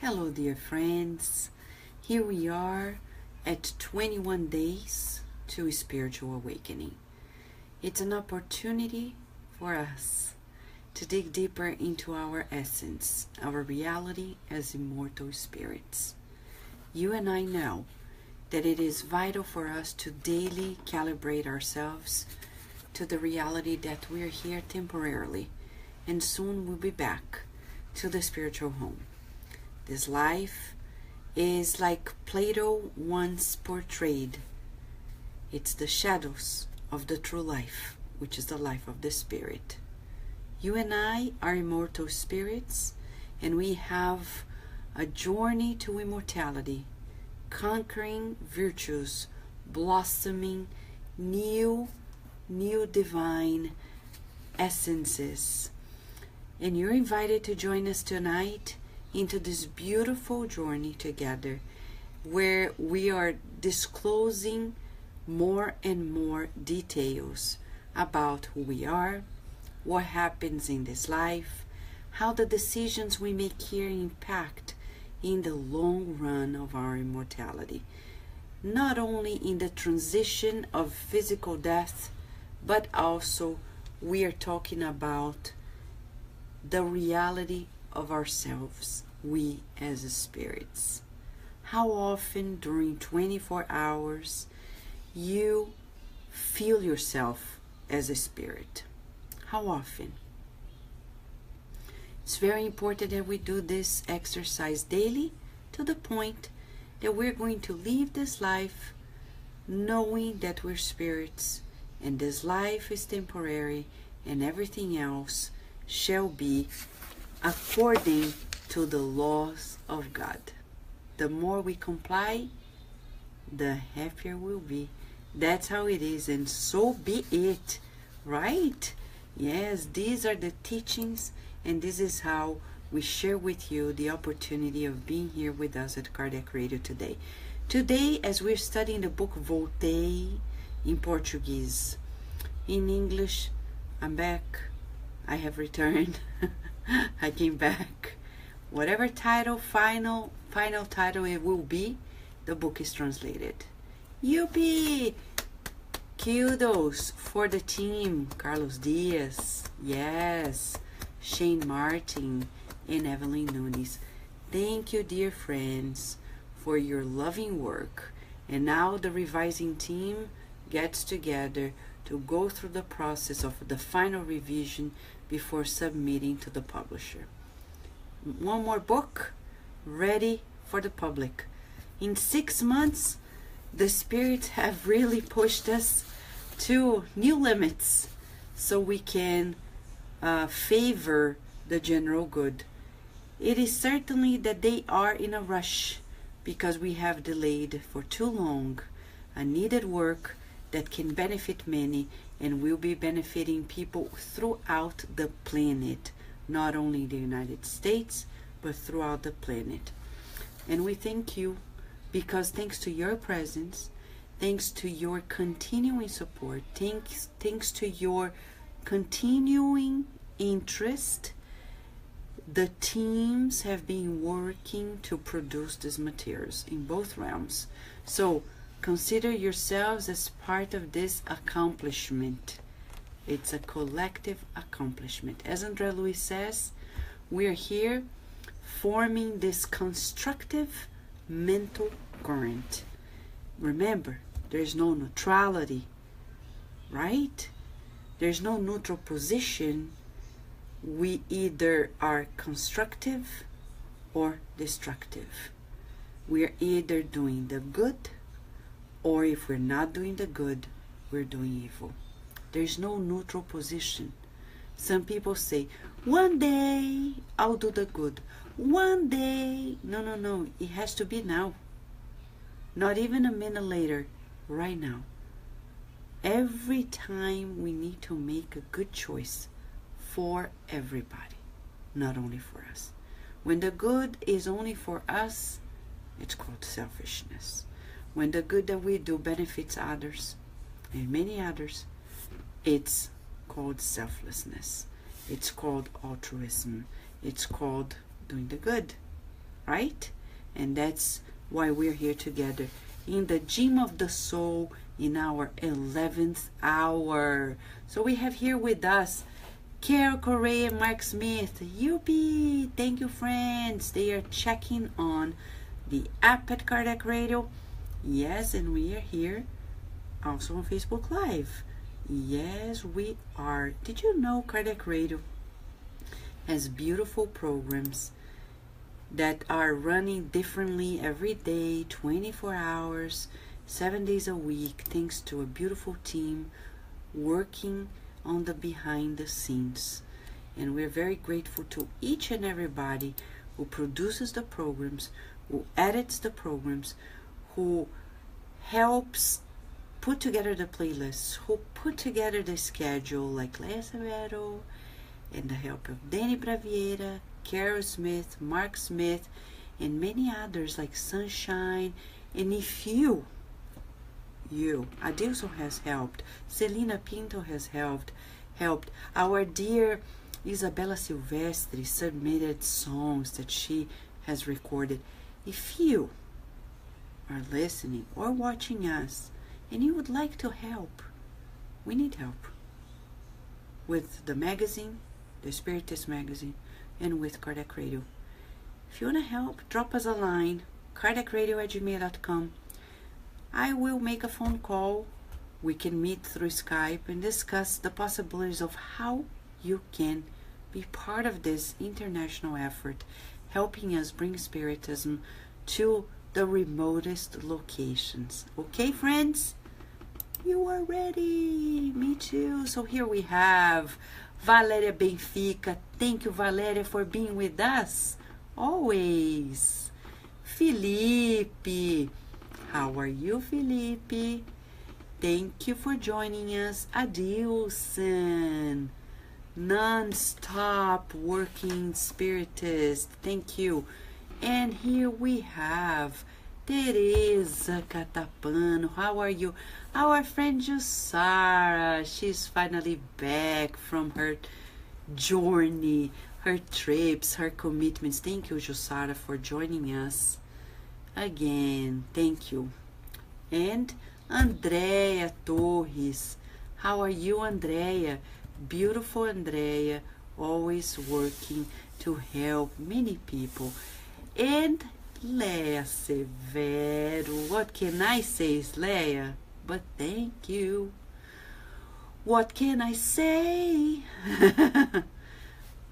Hello, dear friends. Here we are at 21 days to spiritual awakening. It's an opportunity for us to dig deeper into our essence, our reality as immortal spirits. You and I know that it is vital for us to daily calibrate ourselves to the reality that we're here temporarily and soon we'll be back to the spiritual home. This life is like Plato once portrayed. It's the shadows of the true life, which is the life of the spirit. You and I are immortal spirits, and we have a journey to immortality, conquering virtues, blossoming new divine essences. And you're invited to join us tonight into this beautiful journey together, where we are disclosing more and more details about who we are, what happens in this life, how the decisions we make here impact in the long run of our immortality, not only in the transition of physical death, but also we are talking about the reality of ourselves, we as spirits. How often during 24 hours you feel yourself as a spirit? How often? It's very important that we do this exercise daily, to the point that we're going to leave this life knowing that we're spirits and this life is temporary and everything else shall be according to the laws of God. The more we comply, the happier we'll be. That's how it is, and so be it, right? Yes, these are the teachings, and this is how we share with you the opportunity of being here with us at Kardec Radio today. Today, as we're studying the book Voltei in Portuguese. In English, I'm back. I have returned. I came back. Whatever title, final title it will be, the book is translated. Yuppie! Kudos for the team. Carlos Diaz, yes, Shane Martin, and Evelyn Nunes. Thank you, dear friends, for your loving work. And now the revising team gets together to go through the process of the final revision before submitting to the publisher. One more book ready for the public. In 6 months, the spirits have really pushed us to new limits so we can favor the general good. It is certainly that they are in a rush because we have delayed for too long a needed work that can benefit many and will be benefiting people throughout the planet, not only in the United States, but throughout the planet. And we thank you, because thanks to your presence, thanks to your continuing support, thanks to your continuing interest, the teams have been working to produce these materials in both realms. So consider yourselves as part of this accomplishment. It's a collective accomplishment. As André Luiz says, we are here forming this constructive mental current. Remember, there's no neutrality, right? There's no neutral position. We either are constructive or destructive. We are either doing the good, or if we're not doing the good, we're doing evil. There's no neutral position. Some people say, one day I'll do the good. One day. No. It has to be now. Not even a minute later. Right now. Every time we need to make a good choice for everybody, not only for us. When the good is only for us, it's called selfishness. When the good that we do benefits others and many others, it's called selflessness. It's called altruism. It's called doing the good. right? And that's why we're here together in the gym of the soul in our 11th hour. So we have here with us Carol Correa and Mark Smith. Yuppie! Thank you, friends. They are checking on the app at Kardec Radio. Yes, and we are here also on Facebook Live. Yes, we are. Did you know Kardec Radio has beautiful programs that are running differently every day, 24 hours, 7 days a week, thanks to a beautiful team working on the behind the scenes. And we're very grateful to each and everybody who produces the programs, who edits the programs, who helps put together the playlists, who put together the schedule, like Leia Severo, and the help of Danny Braviera, Carol Smith, Mark Smith, and many others like Sunshine. And if you, Adilson has helped, Celina Pinto has helped. Our dear Isabella Silvestre submitted songs that she has recorded. If you are listening or watching us and you would like to help, we need help with the magazine, the Spiritist magazine, and with Kardec Radio. If you want to help, drop us a line, kardecradio@gmail.com. I will make a phone call. We can meet through Skype and discuss the possibilities of how you can be part of this international effort, helping us bring Spiritism to the remotest locations. Okay, friends? You are ready. Me too. So here we have Valéria Benfica. Thank you, Valéria, for being with us. Always. Felipe. How are you, Felipe? Thank you for joining us. Adilson. Non-stop working spiritist. Thank you. And here we have Teresa Catapano. How are you? Our friend Jussara. She's finally back from her journey, her trips, her commitments. Thank you, Jussara, for joining us again. Thank you. And Andrea Torres. How are you, Andrea? Beautiful Andrea, always working to help many people. And Leia Severo. What can I say, Leia? But thank you. What can I say?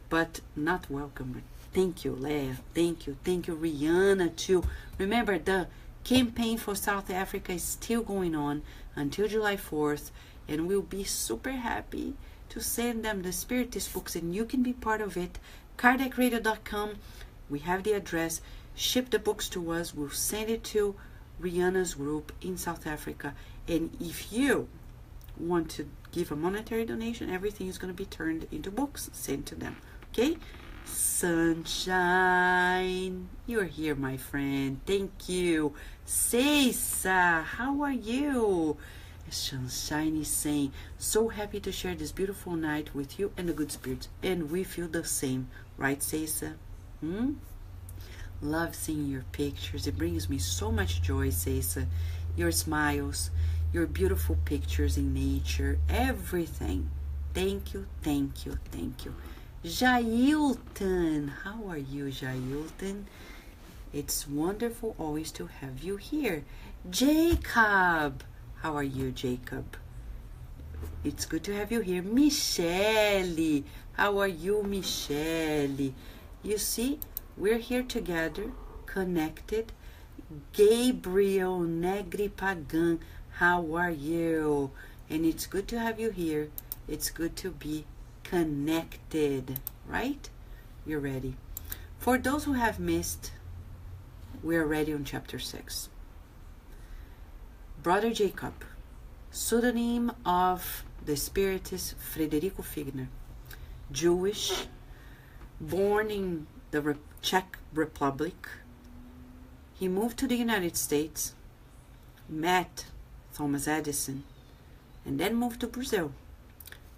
But not welcome. Thank you, Leia. Thank you. Thank you, Rihanna, too. Remember, the campaign for South Africa is still going on until July 4th. And we'll be super happy to send them the Spiritist books. And you can be part of it. KardecRadio.com. We have the address. Ship the books to us. We'll send it to Rihanna's group in South Africa. And if you want to give a monetary donation, everything is going to be turned into books, sent to them. Okay? Sunshine, you're here, my friend. Thank you. Ceisa, how are you? Sunshine is saying, so happy to share this beautiful night with you and the good spirits. And we feel the same. Right, Ceisa? Love seeing your pictures. It brings me so much joy, Ceisa. Your smiles, your beautiful pictures in nature, everything. Thank you, thank you, thank you. Jailton, how are you, Jailton? It's wonderful always to have you here. Jacob, how are you, Jacob? It's good to have you here. Michele, how are you, Michele? You see, we're here together, connected. Gabriel Negri Pagan, how are you? And it's good to have you here. It's good to be connected, right? You're ready. For those who have missed, we're already on chapter 6. Brother Jacob, pseudonym of the Spiritist Frederico Figner, Jewish, born in the Czech Republic. He moved to the United States, met Thomas Edison, and then moved to Brazil.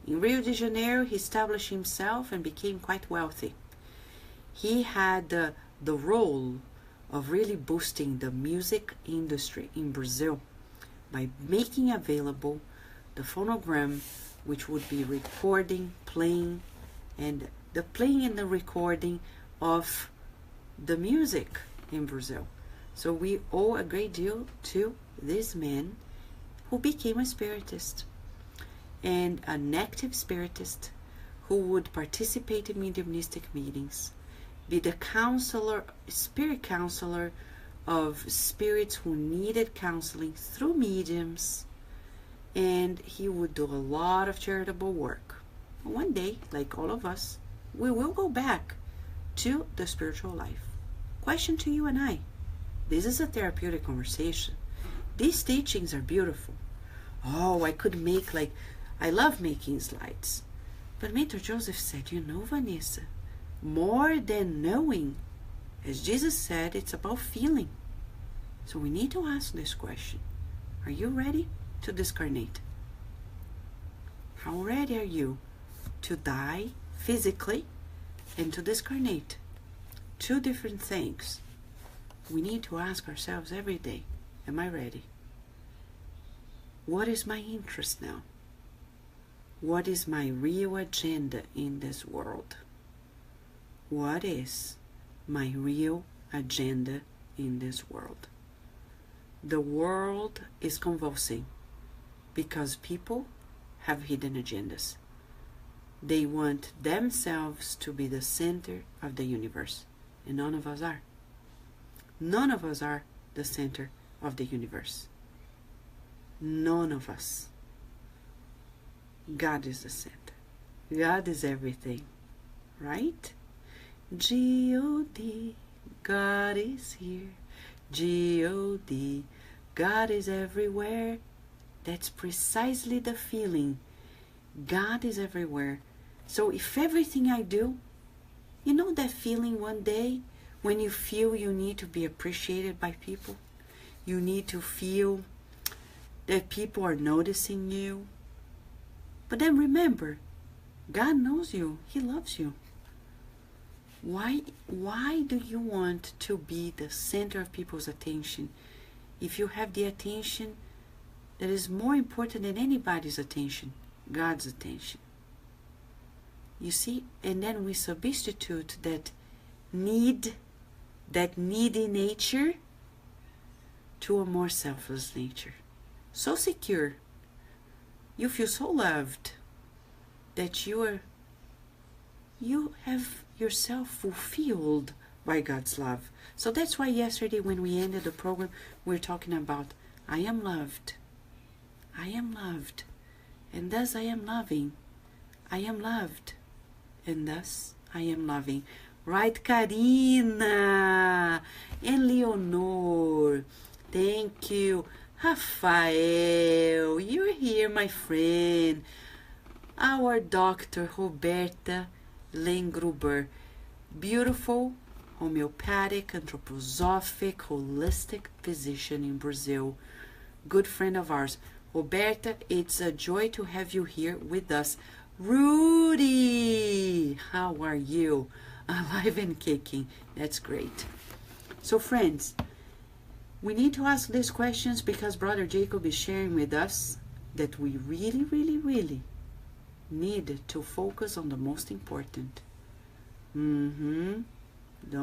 In Rio de Janeiro, he established himself and became quite wealthy. He had the role of really boosting the music industry in Brazil by making available the phonogram, which would be recording, playing, and the recording of the music in Brazil. So we owe a great deal to this man who became a spiritist, and an active spiritist who would participate in mediumistic meetings, be the spirit counselor of spirits who needed counseling through mediums, and he would do a lot of charitable work. One day, like all of us, we will go back to the spiritual life. Question to you and I. This is a therapeutic conversation. These teachings are beautiful. Oh, I could make I love making slides. But Mentor Joseph said, Vanessa, more than knowing, as Jesus said, it's about feeling. So we need to ask this question. Are you ready to discarnate? How ready are you to die physically and to discarnate? Two different things. We need to ask ourselves every day, am I ready? What is my interest now? What is my real agenda in this world? What is my real agenda in this world? The world is convulsing because people have hidden agendas. They want themselves to be the center of the universe, and none of us are. None of us are the center of the universe. None of us. God is the center. God is everything, right? G-O-D, God is here. G-O-D, God is everywhere. That's precisely the feeling. God is everywhere. So if everything I do, that feeling one day when you feel you need to be appreciated by people, you need to feel that people are noticing you. But then remember, God knows you. He loves you. Why do you want to be the center of people's attention if you have the attention that is more important than anybody's attention, God's attention? You see, and then we substitute that needy nature to a more selfless nature. So secure. You feel so loved that you have yourself fulfilled by God's love. So that's why yesterday when we ended the program, we were talking about, I am loved. I am loved. And thus I am loving. I am loved. And thus I am loving. Right, Karina and Leonor. Thank you. Rafael, you're here, my friend. Our Dr. Roberta Lengruber, beautiful homeopathic, anthroposophic, holistic physician in Brazil. Good friend of ours. Roberta, it's a joy to have you here with us. Rudy, how are you? Alive and kicking. That's great. So friends, we need to ask these questions because Brother Jacob is sharing with us that we really, really, really need to focus on the most important. Don't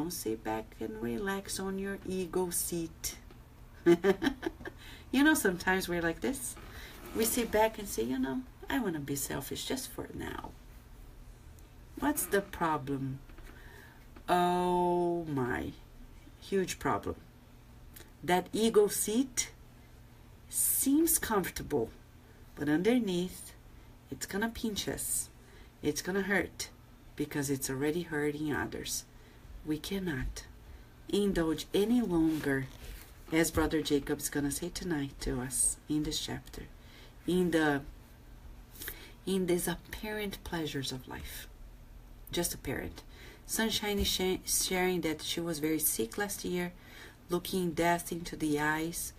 sit back and relax on your ego seat. Sometimes we're like this. We sit back and say, I want to be selfish just for now. What's the problem? Oh my, huge problem. That ego seat seems comfortable, but underneath, it's gonna pinch us. It's gonna hurt because it's already hurting others. We cannot indulge any longer, as Brother Jacob's gonna say tonight to us in this chapter, in these apparent pleasures of life. Just apparent. Sunshine is sharing that she was very sick last year, looking death into the eyes,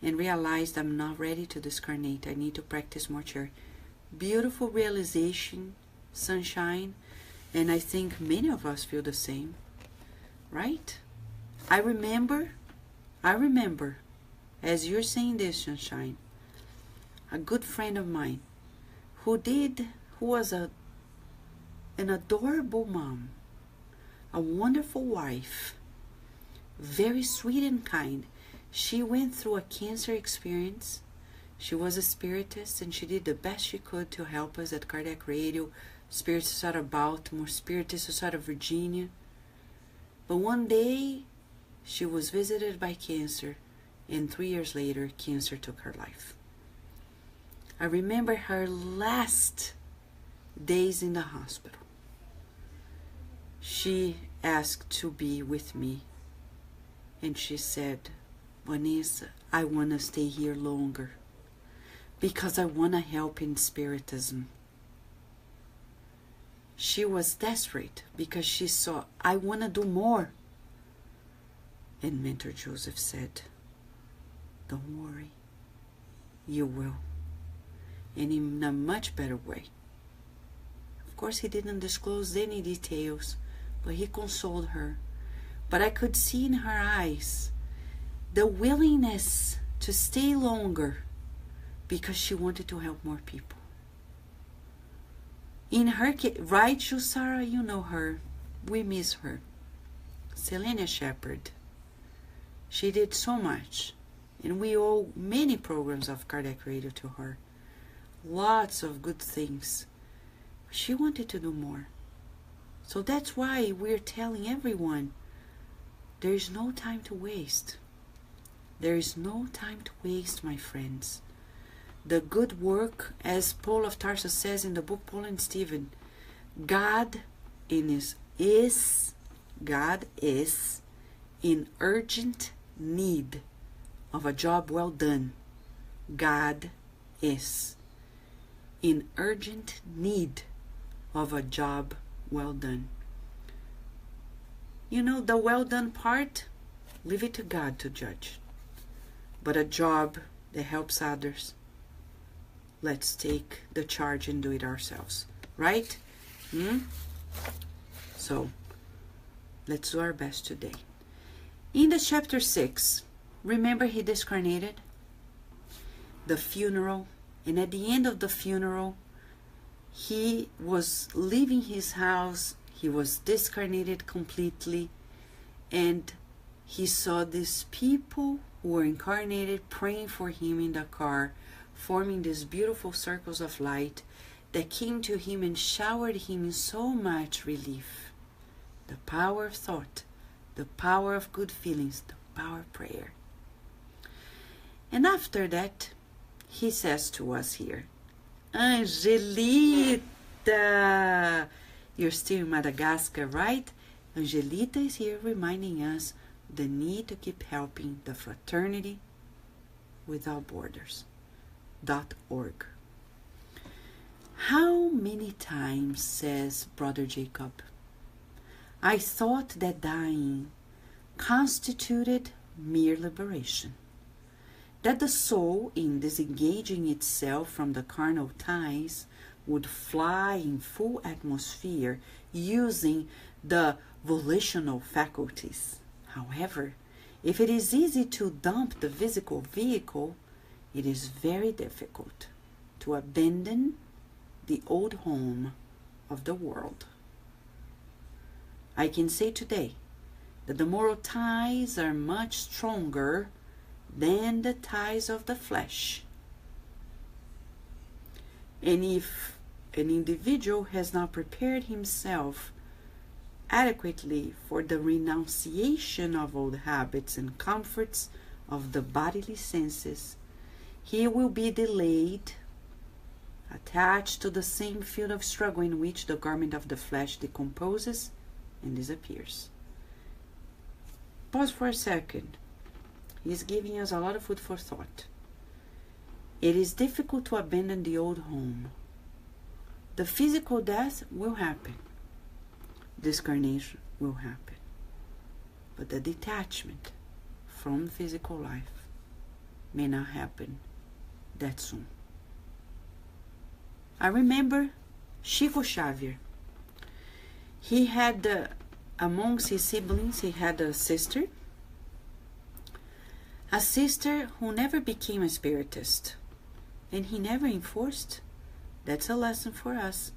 and realized I'm not ready to discarnate. I need to practice more charity. Beautiful realization, Sunshine, and I think many of us feel the same, right? I remember, as you're saying this, Sunshine, a good friend of mine who was an adorable mom, a wonderful wife, very sweet and kind. She went through a cancer experience. She was a spiritist, and she did the best she could to help us at Kardec Radio, spiritists out of Baltimore, spiritists out of Virginia. But one day, she was visited by cancer, and 3 years later, cancer took her life. I remember her last days in the hospital. She asked to be with me, and she said, Vanessa, I want to stay here longer because I want to help in spiritism. She was desperate because she saw, I want to do more. And Mentor Joseph said, don't worry, you will. And in a much better way. Of course, he didn't disclose any details, but he consoled her. But I could see in her eyes the willingness to stay longer because she wanted to help more people. In her case, right, Shusara, you know her. We miss her. Selena Shepherd. She did so much, and we owe many programs of Kardec Radio to her. Lots of good things. She wanted to do more. So that's why we're telling everyone, there is no time to waste. There is no time to waste, my friends. The good work, as Paul of Tarsus says in the book Paul and Stephen, God is in urgent need of a job well done. God is in urgent need of a job well done. You know, the well done part, leave it to God to judge. But a job that helps others, let's take the charge and do it ourselves. Right? So, let's do our best today. In the chapter 6, remember he discarnated? The funeral. And at the end of the funeral, he was leaving his house. He was discarnated completely. And he saw these people who were incarnated praying for him in the car, forming these beautiful circles of light that came to him and showered him in so much relief. The power of thought, the power of good feelings, the power of prayer. And after that, he says to us here, Angelita, you're still in Madagascar, right? Angelita is here reminding us the need to keep helping the Fraternity Without Borders.org. How many times, says Brother Jacob, I thought that dying constituted mere liberation, that the soul, in disengaging itself from the carnal ties, would fly in full atmosphere using the volitional faculties. However, if it is easy to dump the physical vehicle, it is very difficult to abandon the old home of the world. I can say today that the moral ties are much stronger than the ties of the flesh. And if an individual has not prepared himself adequately for the renunciation of old habits and comforts of the bodily senses, he will be delayed, attached to the same field of struggle in which the garment of the flesh decomposes and disappears. Pause for a second. He's giving us a lot of food for thought. It is difficult to abandon the old home. The physical death will happen. Discarnation will happen. But the detachment from physical life may not happen that soon. I remember Chico Xavier. He had, amongst his siblings, he had a sister A sister who never became a spiritist, and he never enforced. That's a lesson for us.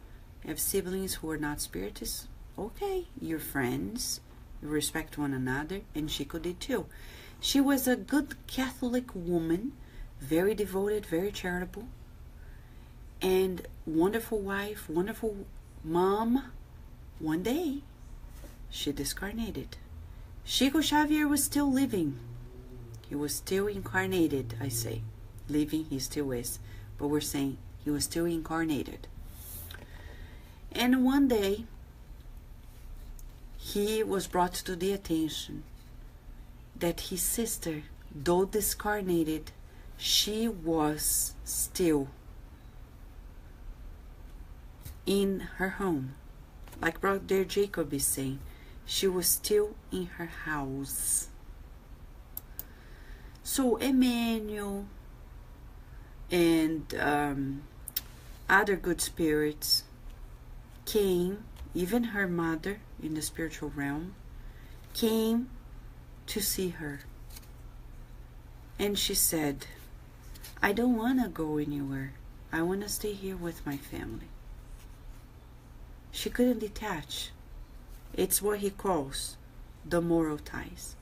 Have siblings who are not spiritists, okay, you're friends, you respect one another, and Chico did too. She was a good Catholic woman, very devoted, very charitable, and wonderful wife, wonderful mom. One day, she discarnated. Chico Xavier was still living. He was still incarnated, I say. Living, he still is. But we're saying he was still incarnated. And one day, he was brought to the attention that his sister, though discarnated, she was still in her home. Like Brother Jacob is saying, she was still in her house. So Emmanuel and other good spirits came, even her mother in the spiritual realm, came to see her. And she said, I don't want to go anywhere. I want to stay here with my family. She couldn't detach. It's what he calls the moral ties.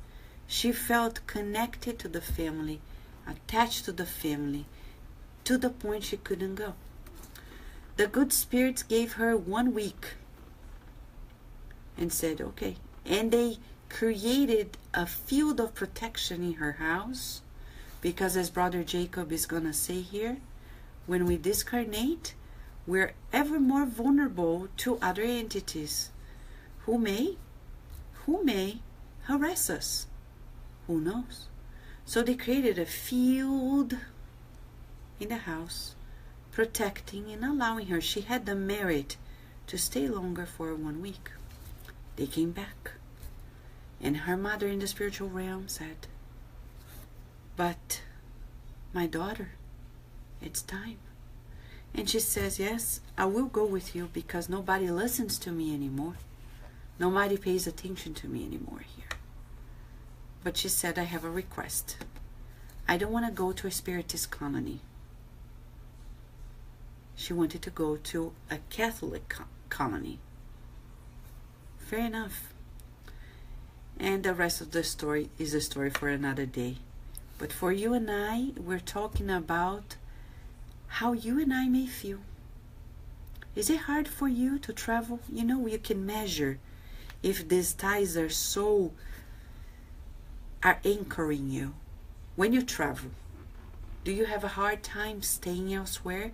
She felt connected to the family, attached to the family, to the point she couldn't go. The good spirits gave her 1 week and said, okay. And they created a field of protection in her house, because as Brother Jacob is going to say here, when we discarnate, we're ever more vulnerable to other entities who may harass us. Who knows? So they created a field in the house, protecting and allowing her. She had the merit to stay longer for 1 week. They came back. And her mother in the spiritual realm said, but my daughter, it's time. And she says, yes, I will go with you because nobody listens to me anymore. Nobody pays attention to me anymore here. But she said, I have a request. I don't want to go to a spiritist colony. She wanted to go to a Catholic colony. Fair enough. And the rest of the story is a story for another day. But for you and I, we're talking about how you and I may feel. Is it hard for you to travel? You know, you can measure if these ties are anchoring you. When you travel, do you have a hard time staying elsewhere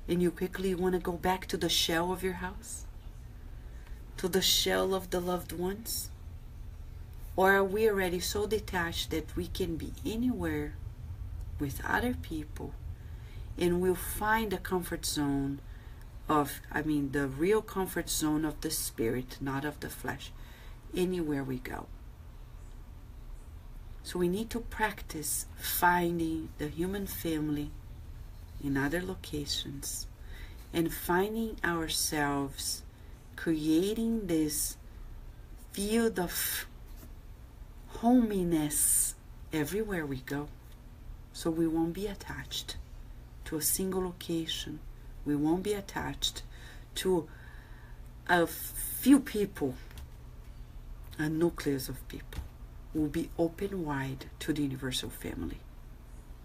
and you quickly want to go back to the shell of your house? To the shell of the loved ones? Or are we already so detached that we can be anywhere with other people and we'll find a comfort zone the real comfort zone of the spirit, not of the flesh, anywhere we go. So we need to practice finding the human family in other locations and finding ourselves creating this field of hominess everywhere we go, so we won't be attached to a single location. We won't be attached to a few people, a nucleus of people. We'll be open wide to the universal family.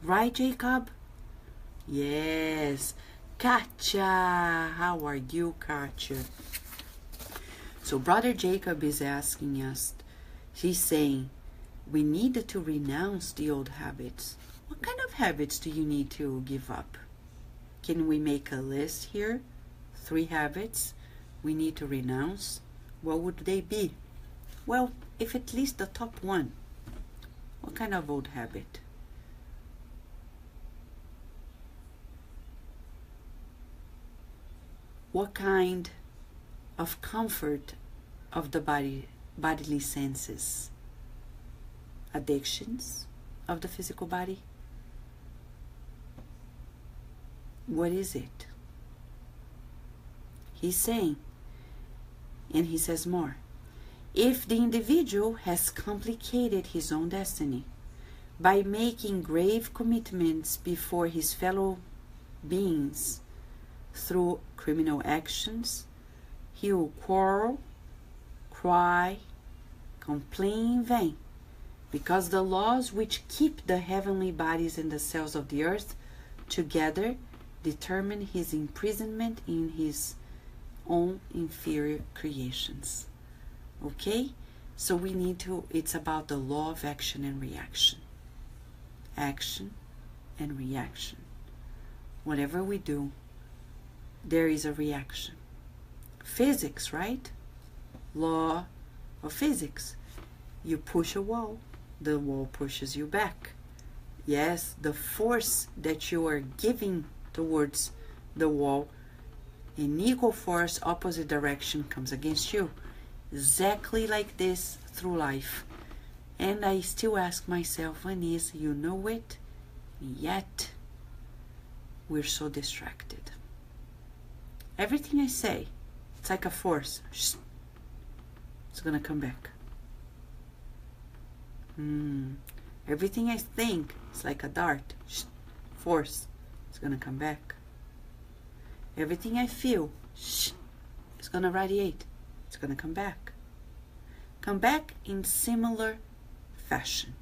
Right, Jacob? Yes. Katya, how are you, Katya? So Brother Jacob is asking us, he's saying, we need to renounce the old habits. What kind of habits do you need to give up? Can we make a list here? 3 habits we need to renounce. What would they be? Well, if at least the top one. What kind of old habit? What kind of comfort of the bodily senses? Addictions of the physical body? What is it? He's saying, and he says more, if the individual has complicated his own destiny by making grave commitments before his fellow beings through criminal actions, he will quarrel, cry, complain in vain, because the laws which keep the heavenly bodies and the cells of the earth together determine his imprisonment in his own inferior creations. Okay? So we need to, it's about the law of action and reaction. Action and reaction. Whatever we do, there is a reaction. Physics, right? Law of physics. You push a wall, the wall pushes you back. Yes, the force that you are giving towards the wall, in equal force, opposite direction, comes against you. Exactly like this through life. And I still ask myself, Vanessa, you know it, yet we're so distracted. Everything I say, it's like a force. It's gonna come back. Everything I think, it's like a dart. Force. It's gonna come back. Everything I feel, it's gonna radiate. It's gonna come back. Come back in similar fashion.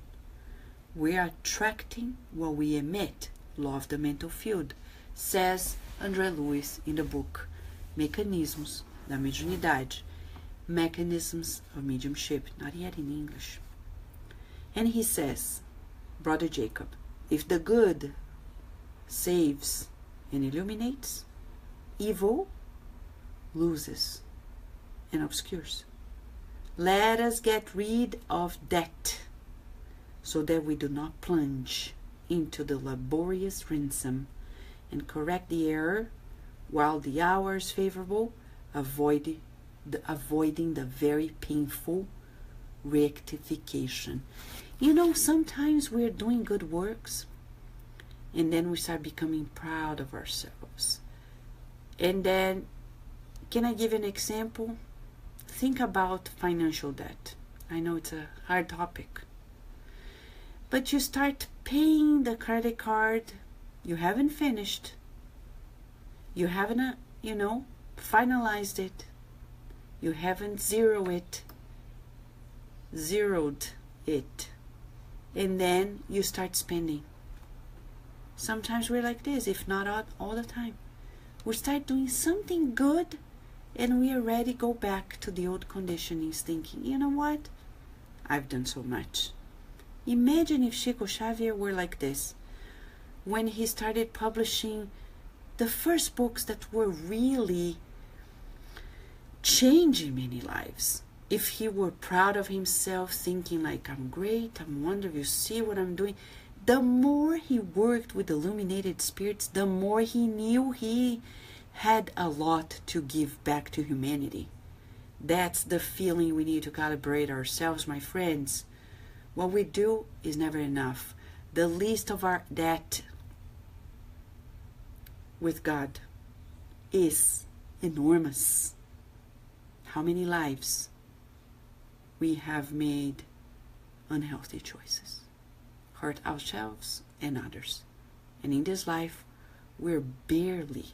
We are attracting what we emit. Law of the mental field, says André Luiz in the book Mecanismos da Mediunidade, Mechanisms of Mediumship, not yet in English. And he says, Brother Jacob, if the good saves and illuminates, evil loses and obscures. Let us get rid of that, so that we do not plunge into the laborious ransom and correct the error, while the hour is favorable, avoiding the very painful rectification. You know, sometimes we're doing good works and then we start becoming proud of ourselves. And then, can I give an example? Think about financial debt. I know it's a hard topic. But you start paying the credit card, you haven't finished. You haven't, finalized it. You haven't zeroed it. And then you start spending. Sometimes we're like this, if not all the time. We start doing something good and we already go back to the old conditionings thinking, you know what? I've done so much. Imagine if Chico Xavier were like this. When he started publishing the first books that were really changing many lives. If he were proud of himself, thinking like, I'm great, I'm wonderful, you see what I'm doing. The more he worked with illuminated spirits, the more he knew he had a lot to give back to humanity. That's the feeling we need to calibrate ourselves, my friends. What we do is never enough. The least of our debt with God is enormous. How many lives we have made unhealthy choices, hurt ourselves and others. And in this life, we're barely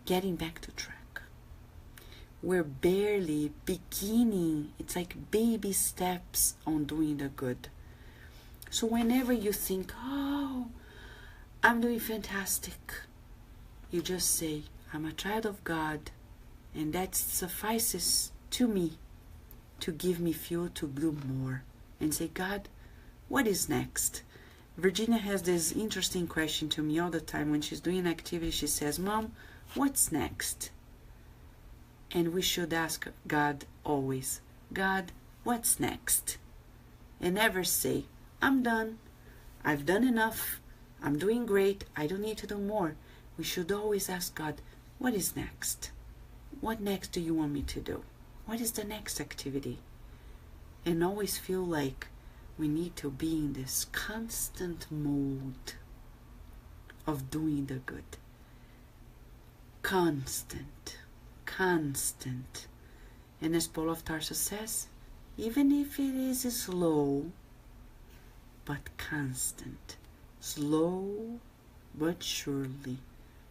getting back to track. We're barely beginning. It's like baby steps on doing the good. So whenever you think, oh, I'm doing fantastic, you just say, I'm a child of God, and that suffices to me to give me fuel to bloom more. And say, God, what is next? Virginia has this interesting question to me all the time. When she's doing an activity, she says, Mom, what's next? And we should ask God always, God, what's next? And never say, I'm done. I've done enough. I'm doing great. I don't need to do more. We should always ask God, what is next? What next do you want me to do? What is the next activity? And always feel like we need to be in this constant mode of doing the good. Constant. And as Paul of Tarsus says, even if it is slow, but constant. Slow but surely.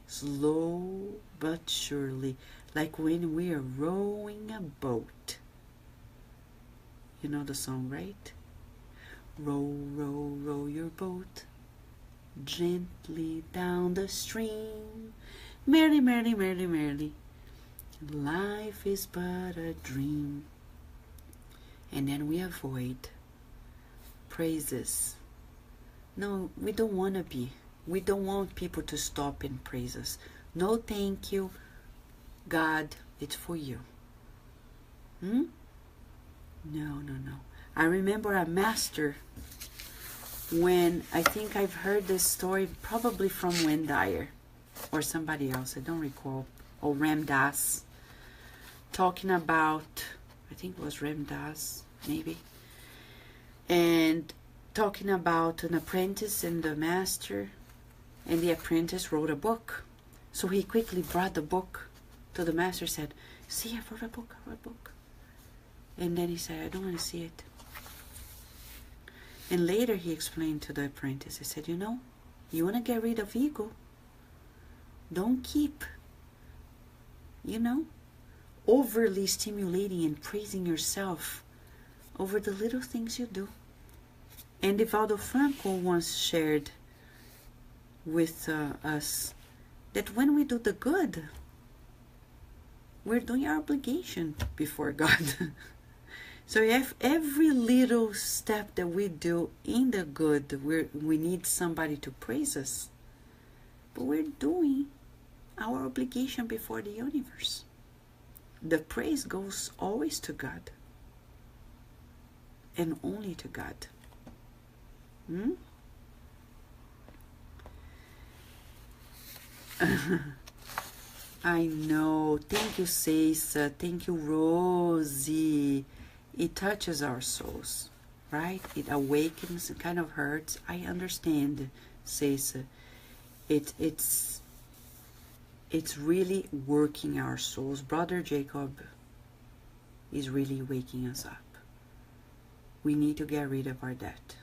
Slow but surely. Like when we are rowing a boat. You know the song, right? Row, row, row your boat gently down the stream. Merrily, merrily, merrily, merrily. Life is but a dream. And then we avoid praises. No, we don't want to be. We don't want people to stop and praise us. No, thank you. God, it's for you. No, no, no. I remember a master when, I think I've heard this story probably from Wayne Dyer or somebody else, I don't recall, or Ram Dass, talking about, I think it was Ram Dass, maybe, and talking about an apprentice and the master, and the apprentice wrote a book. So he quickly brought the book to the master, said, see, I wrote a book, I wrote a book. And then he said, I don't want to see it. And later he explained to the apprentice, he said, you know, you want to get rid of ego, don't keep, overly stimulating and praising yourself over the little things you do. And Divaldo Franco once shared with us that when we do the good, we're doing our obligation before God. So if every little step that we do in the good, we need somebody to praise us, but we're doing our obligation before the universe. The praise goes always to God, and only to God. I know. Thank you, Ceisa. Thank you, Rosie. It touches our souls, right? It awakens, it kind of hurts. I understand, Ceisa. It's really working our souls. Brother Jacob is really waking us up. We need to get rid of our debt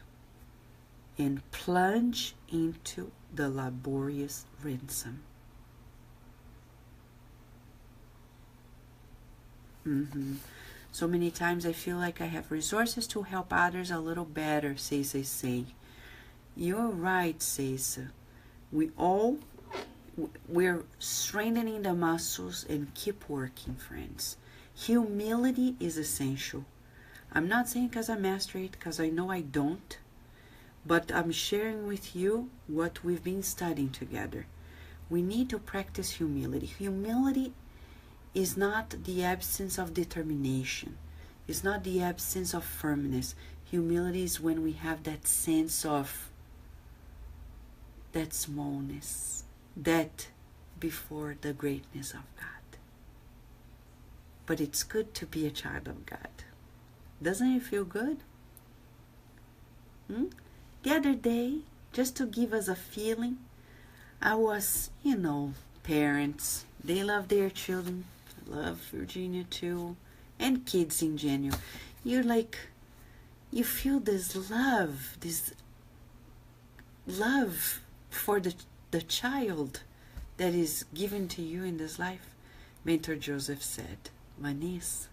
and plunge into the laborious ransom. So many times I feel like I have resources to help others a little better, Ceisa is saying. You're right, Ceisa. We're strengthening the muscles and keep working, friends. Humility is essential. I'm not saying because I master it, because I know I don't, but I'm sharing with you what we've been studying together. We need to practice humility. Humility is not the absence of determination. It's not the absence of firmness. Humility is when we have that sense of that smallness, that before the greatness of God. But it's good to be a child of God. Doesn't it feel good? The other day, just to give us a feeling, I was, parents, they love their children. I love Virginia too, and kids in general. You feel this love for the child that is given to you in this life. Mentor Joseph said, Vanessa,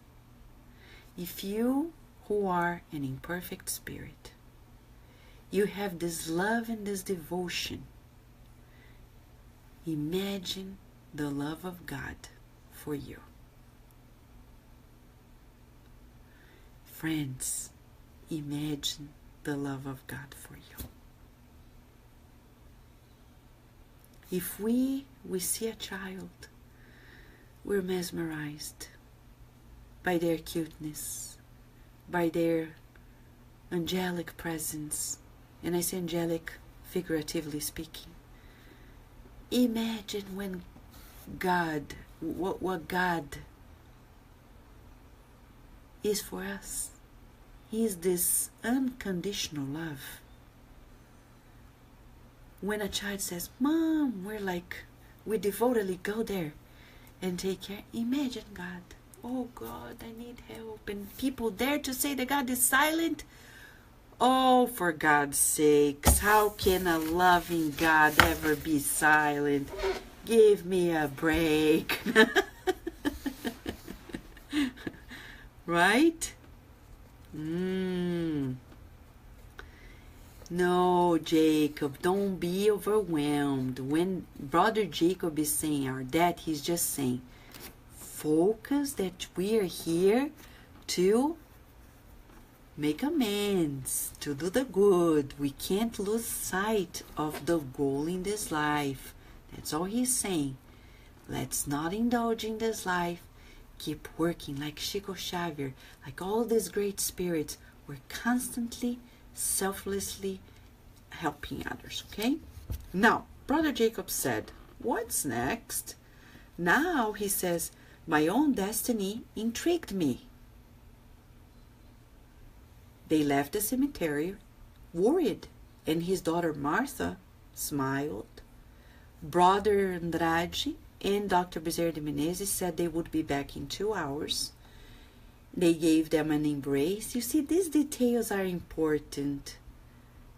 if you who are an imperfect spirit, you have this love and this devotion, imagine the love of God for you. Friends, imagine the love of God for you. If we see a child, we're mesmerized by their cuteness, by their angelic presence, and I say angelic figuratively speaking. Imagine when God, what God is for us. He is this unconditional love. When a child says, Mom, we devotedly go there and take care. Imagine God. Oh God, I need help. And people dare to say that God is silent. Oh, for God's sakes, how can a loving God ever be silent? Give me a break. Right? No, Jacob, don't be overwhelmed. When Brother Jacob is saying our debt, he's just saying, focus that we are here to make amends, to do the good. We can't lose sight of the goal in this life. That's all he's saying. Let's not indulge in this life. Keep working like Chico Xavier, like all these great spirits. We're constantly, selflessly helping others, okay? Now, Brother Jacob said, what's next? Now, he says, my own destiny intrigued me. They left the cemetery, worried, and his daughter Martha smiled. Brother Andrade and Dr. Bezerra de Menezes said they would be back in 2 hours. They gave them an embrace. You see, these details are important.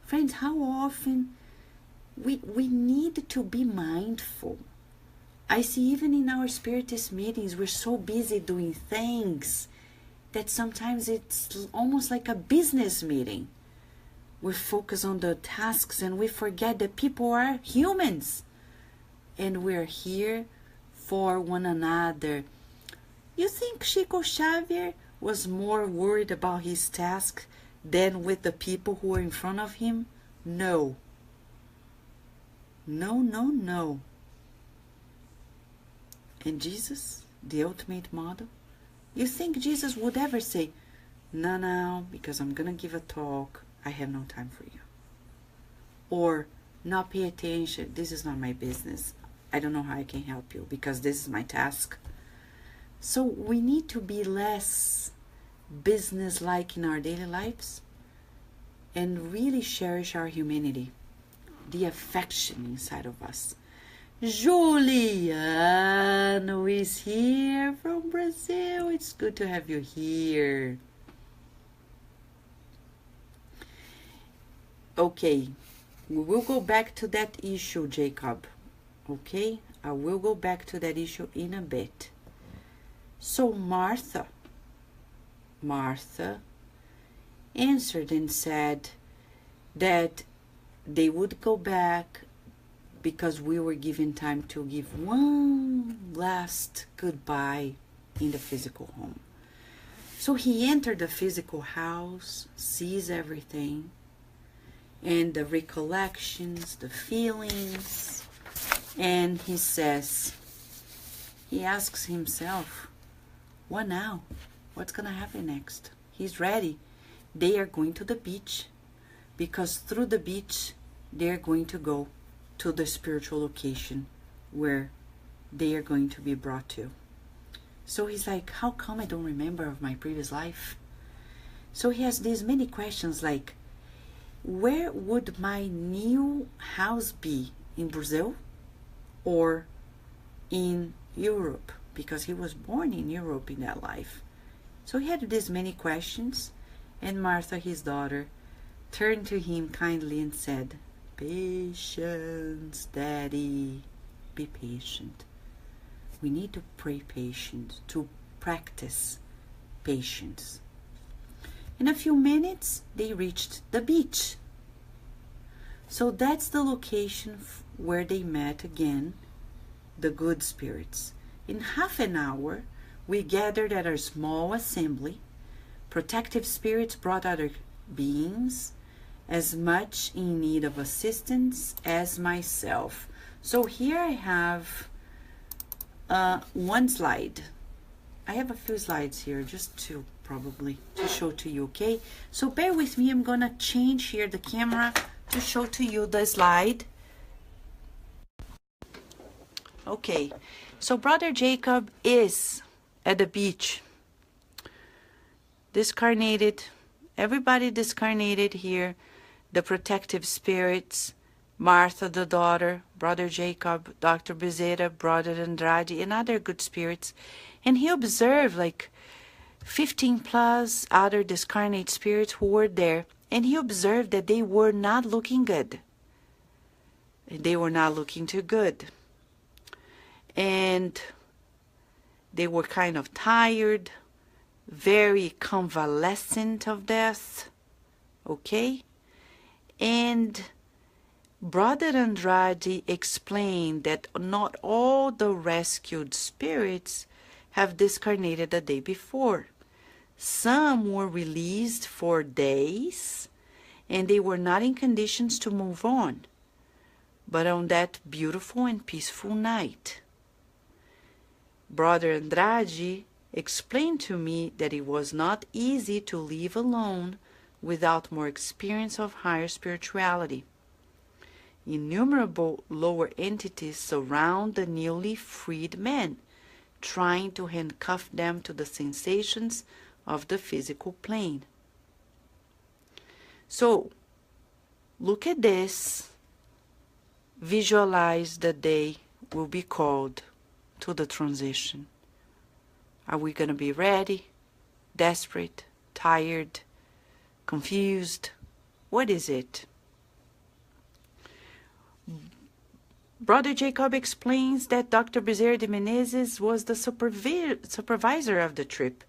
Friends, how often we need to be mindful. I see even in our spiritist meetings, we're so busy doing things that sometimes it's almost like a business meeting. We focus on the tasks and we forget that people are humans. And we're here for one another. You think Chico Xavier was more worried about his task than with the people who were in front of him? No. No, no, no. And Jesus, the ultimate model, you think Jesus would ever say, no, because I'm going to give a talk, I have no time for you. Or, not pay attention, this is not my business. I don't know how I can help you because this is my task. So we need to be less business-like in our daily lives and really cherish our humanity, the affection inside of us. Juliano is here from Brazil. It's good to have you here. Okay, we will go back to that issue, Jacob. Okay, I will go back to that issue in a bit. So Martha answered and said that they would go back because we were given time to give one last goodbye in the physical home. So he entered the physical house, sees everything, and the recollections, the feelings, and he says, he asks himself, what now? What's going to happen next? He's ready. They are going to the beach because through the beach, they're going to go to the spiritual location where they are going to be brought to. So he's like, how come I don't remember of my previous life? So he has these many questions like, where would my new house be? In Brazil or in Europe? Because he was born in Europe in that life. So he had these many questions, and Martha, his daughter, turned to him kindly and said, patience, Daddy, be patient. We need to pray patience, to practice patience. In a few minutes, they reached the beach. So that's the location where they met again, the good spirits. In half an hour, we gathered at a small assembly. Protective spirits brought other beings as much in need of assistance as myself. So here I have one slide. I have a few slides here just to probably to show to you, okay? So bear with me. I'm gonna change here the camera to show to you the slide. Okay, so Brother Jacob is at the beach, discarnated, everybody discarnated here, the protective spirits, Martha the daughter, Brother Jacob, Dr. Bezerra, Brother Andrade, and other good spirits. And he observed like 15 plus other discarnate spirits who were there. And he observed that they were not looking good. They were not looking too good. And they were kind of tired, very convalescent of death. Okay? And Brother Andrade explained that not all the rescued spirits have discarnated the day before. Some were released for days, and they were not in conditions to move on. But on that beautiful and peaceful night, Brother Andrade explained to me that it was not easy to live alone without more experience of higher spirituality. Innumerable lower entities surround the newly freed men, trying to handcuff them to the sensations of the physical plane. So, look at this. Visualize the day will be called to the transition. Are we going to be ready, desperate, tired, confused? What is it? Brother Jacob explains that Dr. Bezerra de Menezes was the supervisor of the trip.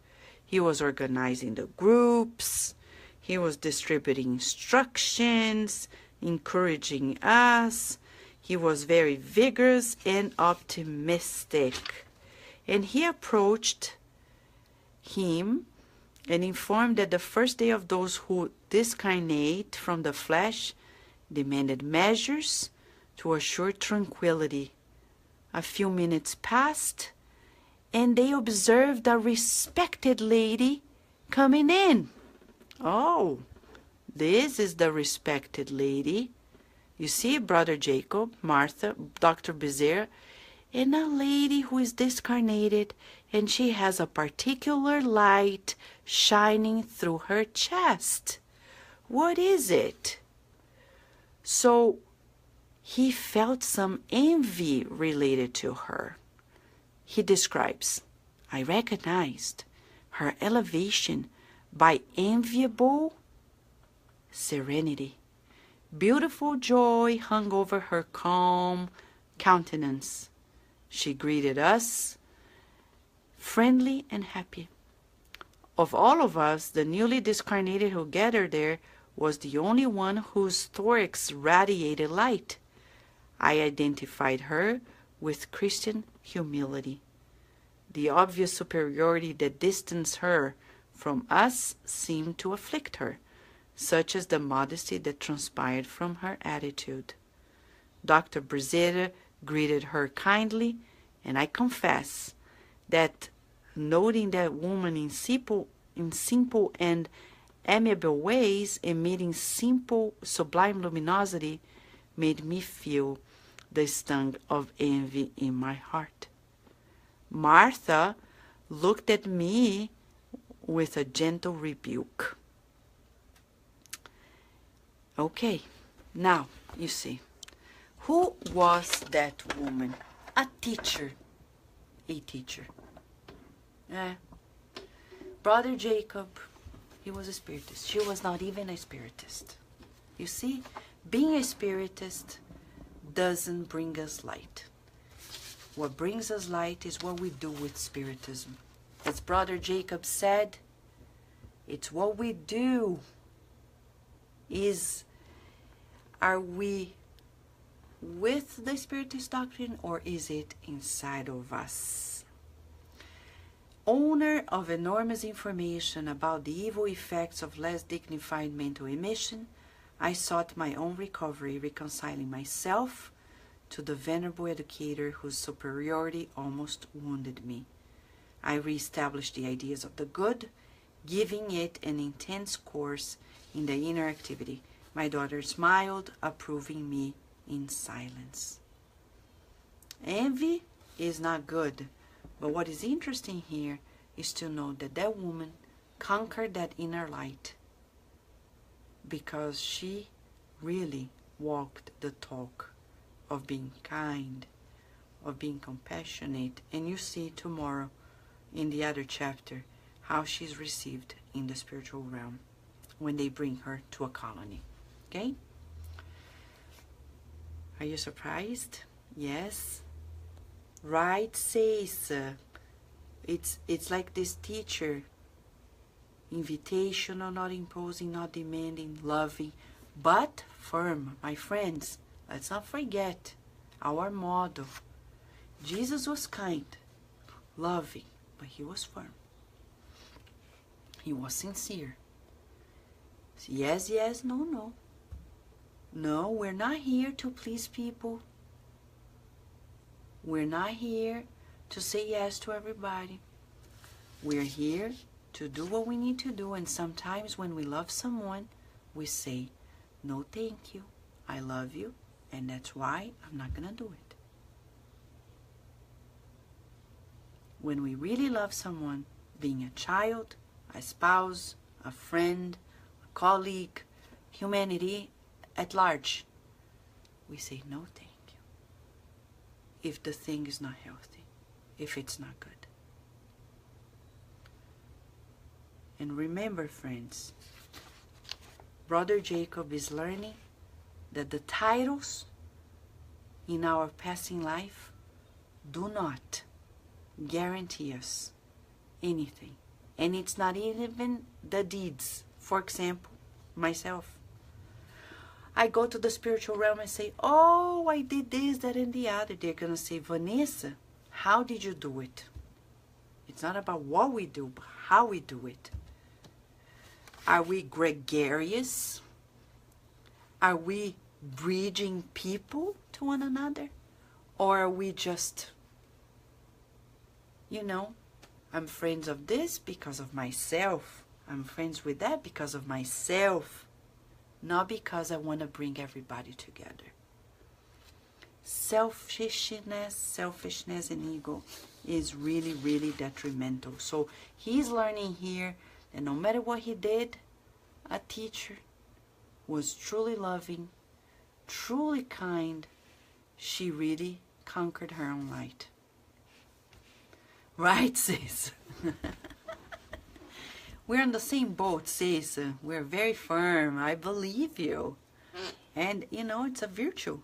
He was organizing the groups, he was distributing instructions, encouraging us. He was very vigorous and optimistic. And he approached him and informed that the first day of those who discarnate from the flesh demanded measures to assure tranquility. A few minutes passed, and they observed a respected lady coming in. Oh, this is the respected lady. You see, Brother Jacob, Martha, Dr. Bezerra, and a lady who is discarnated, and she has a particular light shining through her chest. What is it? So he felt some envy related to her. He describes, I recognized her elevation by enviable serenity. Beautiful joy hung over her calm countenance. She greeted us, friendly and happy. Of all of us, the newly discarnated who gathered there was the only one whose thorax radiated light. I identified her with Christian humility. The obvious superiority that distanced her from us seemed to afflict her, such as the modesty that transpired from her attitude. Dr. Bezerra greeted her kindly, and I confess that noting that woman in simple and amiable ways, emitting simple, sublime luminosity, made me feel the sting of envy in my heart. Martha looked at me with a gentle rebuke. Okay, now you see. Who was that woman? A teacher. A teacher. Brother Jacob, he was a spiritist. She was not even a spiritist. You see, being a spiritist doesn't bring us light. What brings us light is what we do with spiritism. As Brother Jacob said, it's what we do. Are we with the Spiritist doctrine, or is it inside of us? Owner of enormous information about the evil effects of less dignified mental emission, I sought my own recovery, reconciling myself to the venerable educator whose superiority almost wounded me. I reestablished the ideas of the good, giving it an intense course in the inner activity. My daughter smiled, approving me in silence. Envy is not good, but what is interesting here is to know that that woman conquered that inner light because she really walked the talk of being kind, of being compassionate. And you see tomorrow in the other chapter how she's received in the spiritual realm. when they bring her to a colony. Okay? Are you surprised? Yes. Right, says. It's like this teacher. Invitational, not imposing, not demanding, loving, but firm. My friends, let's not forget our model. Jesus was kind, loving, but he was firm. He was sincere. Yes, yes, no, no. No, we're not here to please people. We're not here to say yes to everybody. We're here to do what we need to do, and sometimes when we love someone, we say, no thank you, I love you, and that's why I'm not gonna do it. When we really love someone, being a child, a spouse, a friend, a colleague, humanity at large, we say no thank you if the thing is not healthy, if it's not good. And remember, friends, Brother Jacob is learning that the titles in our passing life do not guarantee us anything. And it's not even the deeds. For example, myself. I go to the spiritual realm and say, oh, I did this, that, and the other. They're going to say, Vanessa, how did you do it? It's not about what we do, but how we do it. Are we gregarious? Are we bridging people to one another? Or are we just, I'm friends of this because of myself. I'm friends with that because of myself. Not because I want to bring everybody together. Selfishness and ego is really, really detrimental. So he's learning here that no matter what he did, a teacher was truly loving, truly kind. She really conquered her own light. Right, sis? We're on the same boat, sis. We're very firm. I believe you. And, it's a virtue.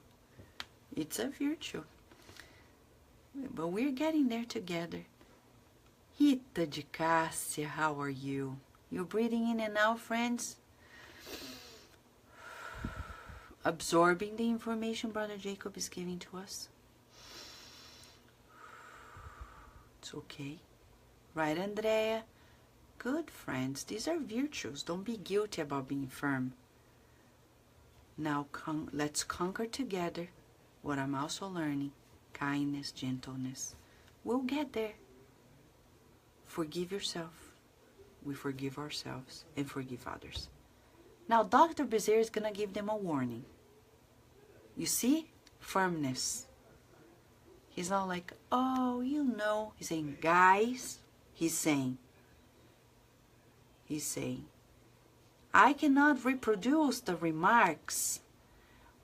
It's a virtue. But we're getting there together. Rita de Cássia, how are you? You're breathing in and out, friends? Absorbing the information Brother Jacob is giving to us? It's okay. Right, Andrea? Good, friends. These are virtues. Don't be guilty about being firm. Now, let's conquer together what I'm also learning. Kindness, gentleness. We'll get there. Forgive yourself. We forgive ourselves and forgive others. Now, Dr. Bezerra is going to give them a warning. You see? Firmness. He's not like, oh, He's saying, guys, he's saying, I cannot reproduce the remarks,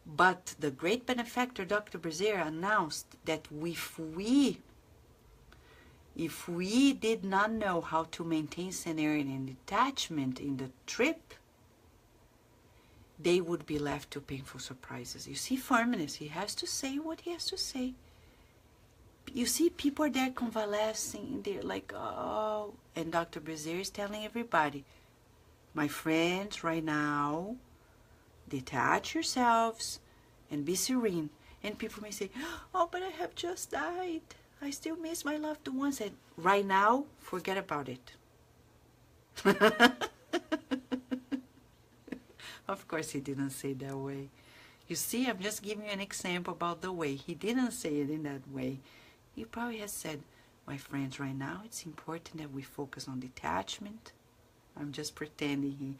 but the great benefactor, Dr. Bezerra, announced that if we did not know how to maintain serenity and detachment in the trip, they would be left to painful surprises. You see firmness. He has to say what he has to say. You see people are there convalescing. They're like, oh. And Dr. Bezerra is telling everybody, my friends, right now, detach yourselves and be serene. And people may say, oh, but I have just died. I still miss my loved ones. And right now, forget about it. Of course, he didn't say that way. You see, I'm just giving you an example about the way. He didn't say it in that way. He probably has said, my friends, right now, it's important that we focus on detachment. I'm just pretending.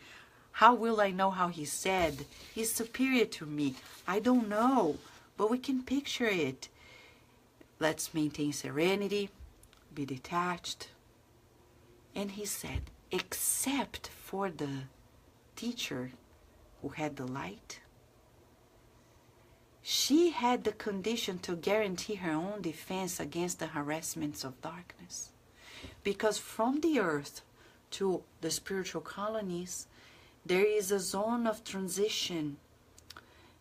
How will I know how he said? He's superior to me. I don't know, but we can picture it. Let's maintain serenity, be detached. And he said, except for the teacher who had the light, she had the condition to guarantee her own defense against the harassments of darkness. Because from the earth to the spiritual colonies, There is a zone of transition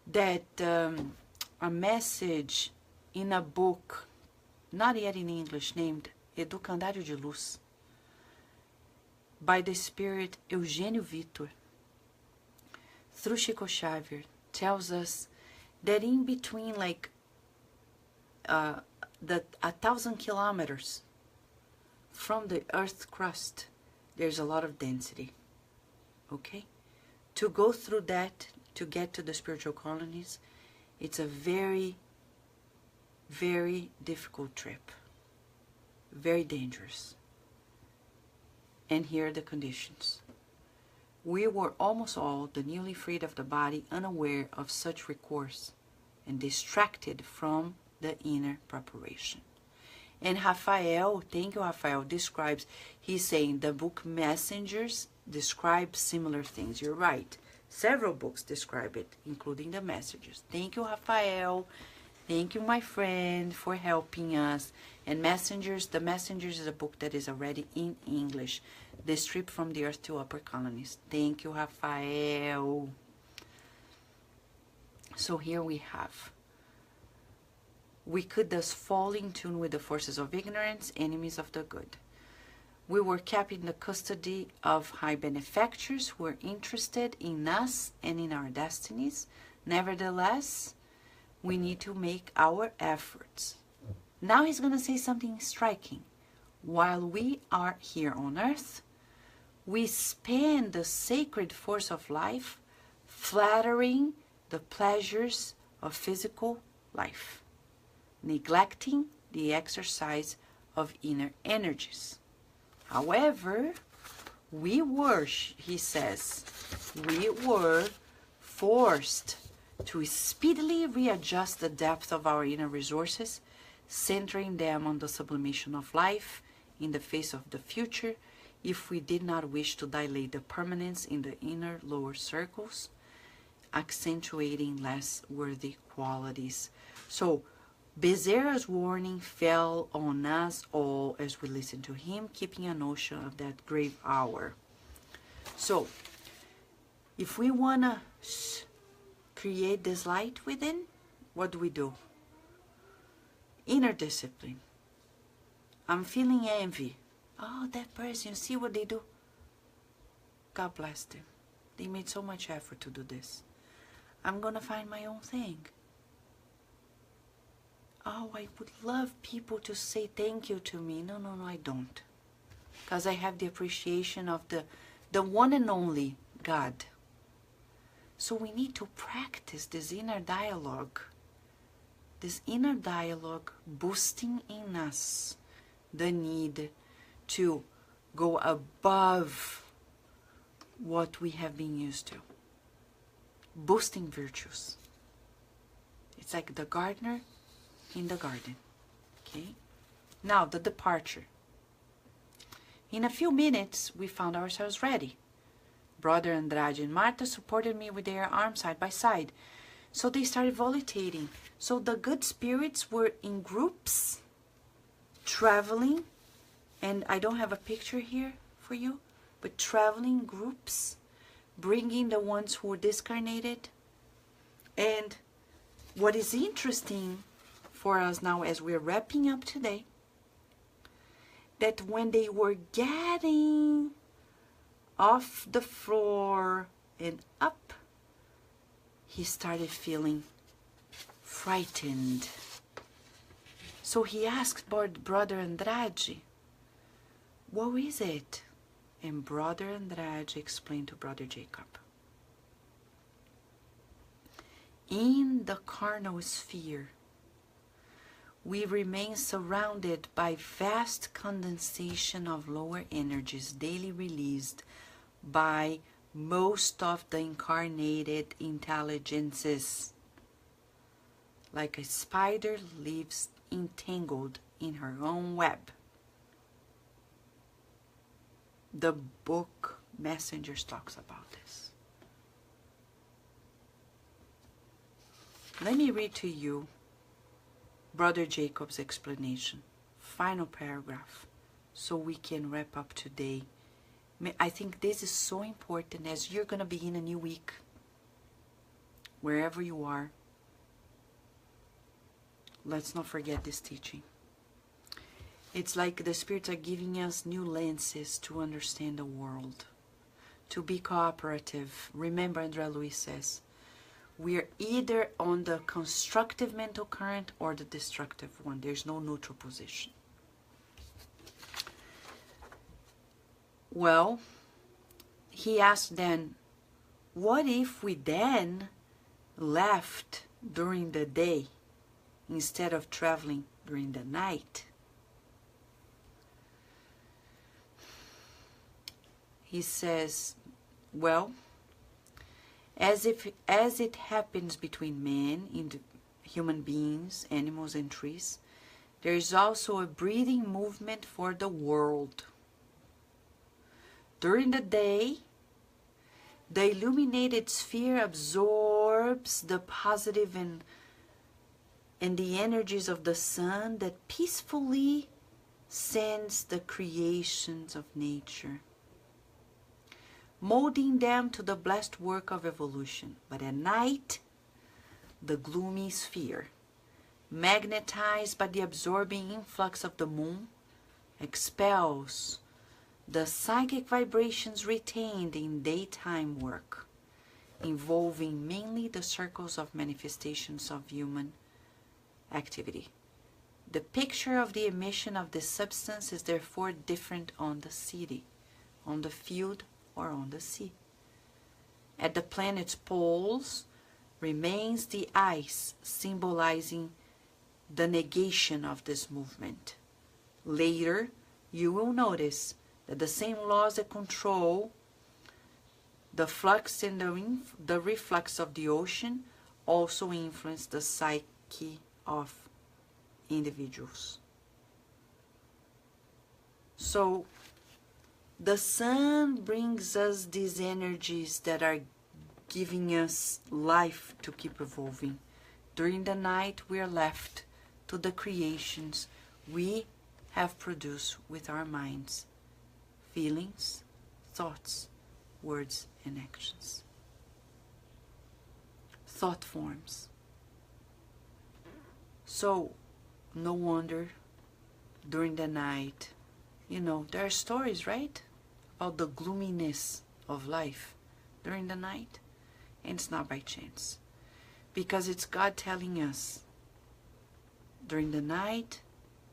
that a message in a book, not yet in English, named Educandário de Luz, by the spirit Eugênio Vitor, through Chico Xavier, tells us that in between like 1,000 kilometers from the Earth's crust, there's a lot of density. Okay? To go through that, to get to the spiritual colonies, it's a very, very difficult trip. Very dangerous. And here are the conditions. We were almost all, the newly freed of the body, unaware of such recourse and distracted from the inner preparation. And Raphael, thank you Raphael, describes, he's saying the book Messengers describes similar things. You're right. Several books describe it, including the Messengers. Thank you Raphael. Thank you my friend for helping us. And Messengers, the Messengers is a book that is already in English. The Trip from the Earth to Upper Colonies. Thank you Raphael. So here we have. We could thus fall in tune with the forces of ignorance, enemies of the good. We were kept in the custody of high benefactors who were interested in us and in our destinies. Nevertheless, we need to make our efforts. Now he's going to say something striking. While we are here on earth, we spend the sacred force of life flattering the pleasures of physical life, neglecting the exercise of inner energies. However, we were, he says, we were forced to speedily readjust the depth of our inner resources, centering them on the sublimation of life in the face of the future, if we did not wish to dilate the permanence in the inner lower circles, accentuating less worthy qualities. So, Bezerra's warning fell on us all as we listened to him, keeping a notion of that grave hour. So, if we want to create this light within, what do? Inner discipline. I'm feeling envy. Oh, that person, you see what they do? God bless them. They made so much effort to do this. I'm going to find my own thing. Oh, I would love people to say thank you to me. No, I don't. Because I have the appreciation of the one and only God. So we need to practice this inner dialogue. This inner dialogue boosting in us the need to go above what we have been used to. Boosting virtues. It's like the gardener in the garden. Okay? Now, the departure. In a few minutes, we found ourselves ready. Brother Andrade and Marta supported me with their arms side by side. So they started volitating. So the good spirits were in groups, traveling, and I don't have a picture here for you, but traveling groups, bringing the ones who were discarnated. And what is interesting for us now as we're wrapping up today, that when they were getting off the floor and up, he started feeling frightened. So he asked Brother Andrade, what is it? And Brother Andrade explained to Brother Jacob. In the carnal sphere, we remain surrounded by vast condensation of lower energies daily released by most of the incarnated intelligences. Like a spider lives entangled in her own web. The book Messengers talks about this. Let me read to you Brother Jacob's explanation, final paragraph, so we can wrap up today I think this is so important as you're going to begin a new week, wherever you are. Let's not forget this teaching. It's like the spirits are giving us new lenses to understand the world, to be cooperative. Remember, Andrea Luiz says, we're either on the constructive mental current or the destructive one. There's no neutral position. Well, he asked then, what if we then left during the day instead of traveling during the night? He says, well, as it happens between men, human beings, animals, and trees, there is also a breathing movement for the world. During the day, the illuminated sphere absorbs the positive and the energies of the sun that peacefully sends the creations of nature, molding them to the blessed work of evolution. But at night, the gloomy sphere, magnetized by the absorbing influx of the moon, expels the psychic vibrations retained in daytime work, involving mainly the circles of manifestations of human activity. The picture of the emission of this substance is therefore different on the city, on the field, or on the sea. At the planet's poles remains the ice, symbolizing the negation of this movement. Later, you will notice that the same laws that control the flux and the reflux of the ocean also influence the psyche of individuals. So, the sun brings us these energies that are giving us life to keep evolving. During the night, we are left to the creations we have produced with our minds, feelings, thoughts, words, and actions. Thought forms. So, no wonder during the night, there are stories, right? About the gloominess of life during the night. And it's not by chance. Because it's God telling us, during the night,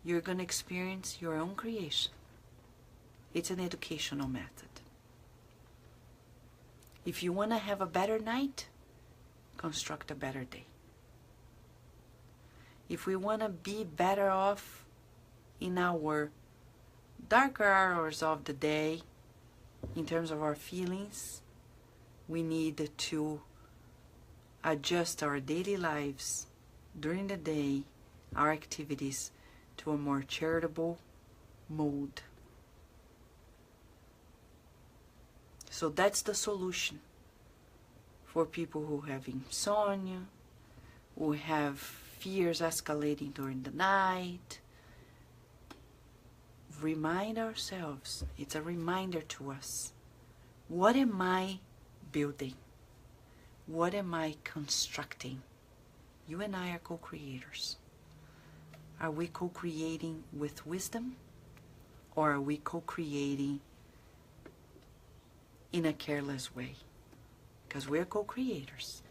you're going to experience your own creation. It's an educational method. If you want to have a better night, construct a better day. If we want to be better off in our darker hours of the day, in terms of our feelings, we need to adjust our daily lives during the day, our activities, to a more charitable mode. So that's the solution for people who have insomnia, who have fears escalating during the night. Remind ourselves, it's a reminder to us, what am I building? What am I constructing? You and I are co-creators. Are we co-creating with wisdom, or are we co-creating in a careless way? Because we're co-creators.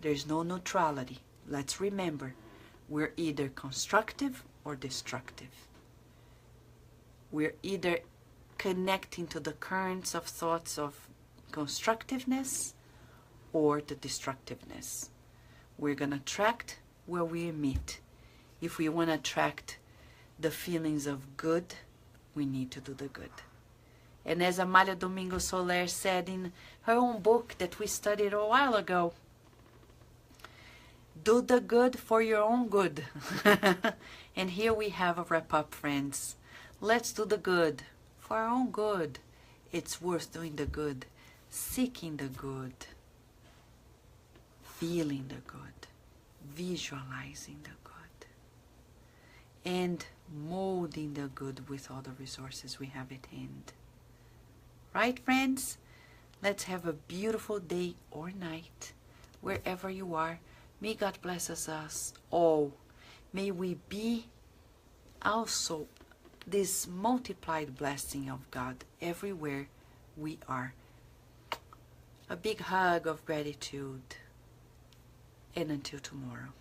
There's no neutrality. Let's remember, we're either constructive or destructive. We're either connecting to the currents of thoughts of constructiveness or the destructiveness. We're going to attract where we emit. If we want to attract the feelings of good, we need to do the good. And as Amália Domingo Soler said in her own book that we studied a while ago, do the good for your own good. And here we have a wrap-up, friends. Let's do the good for our own good. It's worth doing the good, seeking the good, feeling the good, visualizing the good, and molding the good with all the resources we have at hand. Right, friends? Let's have a beautiful day or night, wherever you are. May God bless us all. May we be also this multiplied blessing of God everywhere we are. A big hug of gratitude, and until tomorrow.